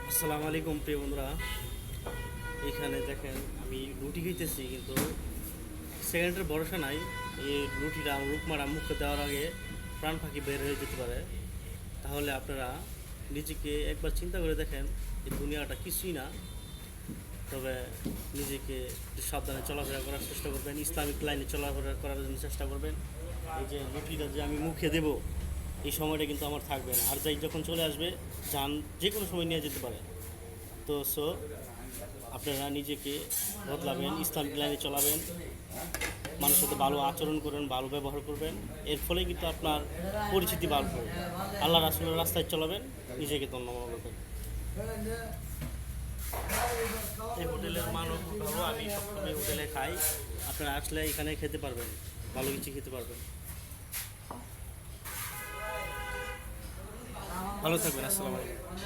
আসসালামু আলাইকুম প্রিয় বন্ধুরা। এইখানে দেখেন আমি রুটি খেতেছি, কিন্তু সেকেন্ডের ভরসা নাই। এই রুটিটা রুকমারা মুখে দেওয়ার আগে প্রাণ পাখি বের হয়ে যেতে পারে। তাহলে আপনারা নিজেকে একবার চিন্তা করে দেখেন, এই দুনিয়াটা কিছুই না। তবে নিজেকে একটু সাবধানে চলাফেরা করার চেষ্টা করবেন, ইসলামিক লাইনে চলাফেরা করার জন্য চেষ্টা করবেন। এই যে রুটিটা যে আমি মুখে দেব, এই সময়টা কিন্তু আমার থাকবে না। আর যাই যখন চলে আসবে, যান যে কোনো সময় নিয়ে যেতে পারে। তো আপনারা নিজেকে বদলাবেন, ইসলামিক লাইনে চলাবেন, মানুষের সাথে ভালো আচরণ করবেন, ভালো ব্যবহার করবেন। এর ফলে কিন্তু আপনার পরিচিতি বাড়বে। আল্লাহ রাসূলের রাস্তায় চলাবেন, নিজেকে ধন্য মনে করবেন। এই হোটেলের মানও খুব ভালো, আমি সবসময় হোটেলে খাই। আপনারা আসলে এখানে খেতে পারবেন, ভালো কিছু খেতে পারবেন। ভালো থাকবেন, আসসালামু আলাইকুম।